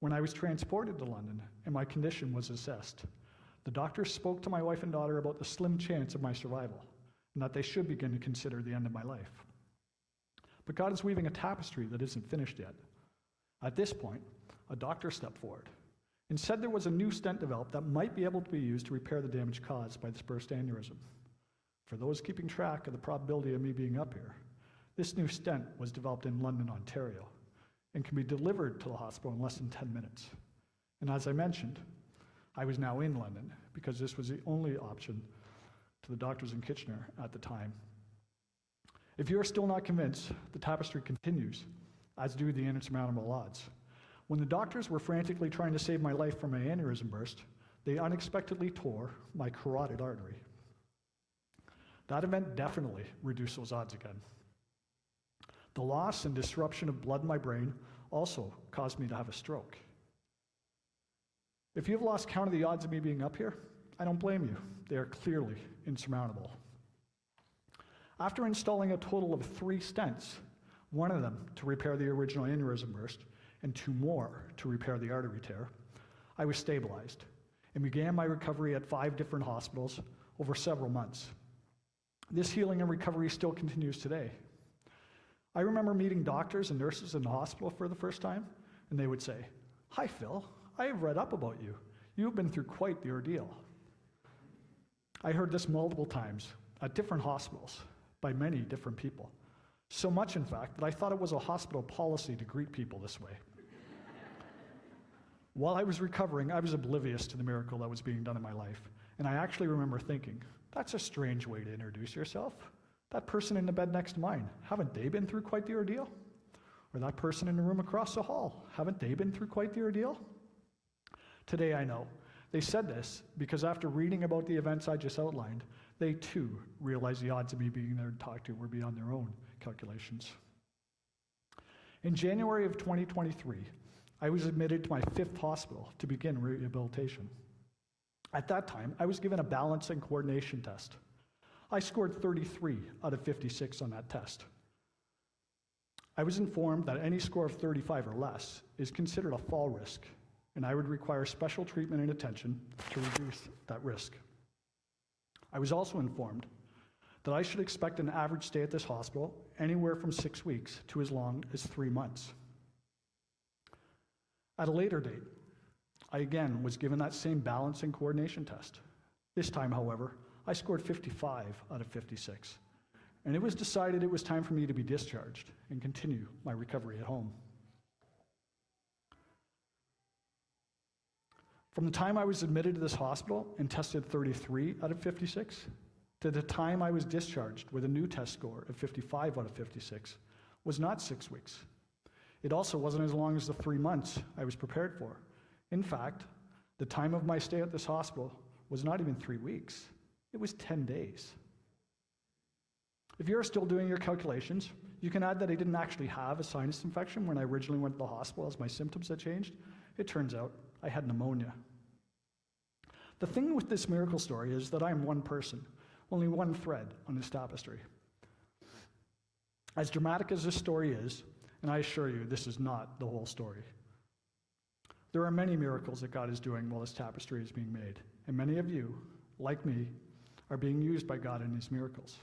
When I was transported to London and my condition was assessed, the doctors spoke to my wife and daughter about the slim chance of my survival and that they should begin to consider the end of my life. But God is weaving a tapestry that isn't finished yet. At this point, a doctor stepped forward and said there was a new stent developed that might be able to be used to repair the damage caused by this burst aneurysm. For those keeping track of the probability of me being up here, this new stent was developed in London, Ontario, and can be delivered to the hospital in less than 10 minutes. And as I mentioned, I was now in London because this was the only option to the doctors in Kitchener at the time. If you are still not convinced, the tapestry continues, as do the insurmountable odds. When the doctors were frantically trying to save my life from an aneurysm burst, they unexpectedly tore my carotid artery. That event definitely reduced those odds again. The loss and disruption of blood in my brain also caused me to have a stroke. If you have lost count of the odds of me being up here, I don't blame you. They are clearly insurmountable. After installing a total of 3 stents, one of them to repair the original aneurysm burst and 2 more to repair the artery tear, I was stabilized and began my recovery at 5 different hospitals over several months. This healing and recovery still continues today. I remember meeting doctors and nurses in the hospital for the first time, and they would say, "Hi, Phil, I have read up about you. You have been through quite the ordeal." I heard this multiple times at different hospitals by many different people. So much, in fact, that I thought it was a hospital policy to greet people this way. While I was recovering, I was oblivious to the miracle that was being done in my life, and I actually remember thinking, that's a strange way to introduce yourself. That person in the bed next to mine, haven't they been through quite the ordeal? Or that person in the room across the hall, haven't they been through quite the ordeal? Today I know. They said this because after reading about the events I just outlined, they too realized the odds of me being there to talk to were beyond their own calculations. In January of 2023, I was admitted to my 5th hospital to begin rehabilitation. At that time, I was given a balance and coordination test. I scored 33 out of 56 on that test. I was informed that any score of 35 or less is considered a fall risk, and I would require special treatment and attention to reduce that risk. I was also informed that I should expect an average stay at this hospital anywhere from 6 weeks to as long as 3 months. At a later date, I again was given that same balance and coordination test. This time, however, I scored 55 out of 56, and it was decided it was time for me to be discharged and continue my recovery at home. From the time I was admitted to this hospital and tested 33 out of 56, to the time I was discharged with a new test score of 55 out of 56, was not 6 weeks. It also wasn't as long as the 3 months I was prepared for. In fact, the time of my stay at this hospital was not even 3 weeks. It was 10 days. If you're still doing your calculations, you can add that I didn't actually have a sinus infection when I originally went to the hospital as my symptoms had changed. It turns out I had pneumonia. The thing with this miracle story is that I am one person, only one thread on this tapestry. As dramatic as this story is, and I assure you this is not the whole story, there are many miracles that God is doing while this tapestry is being made, and many of you, like me, are being used by God in these miracles.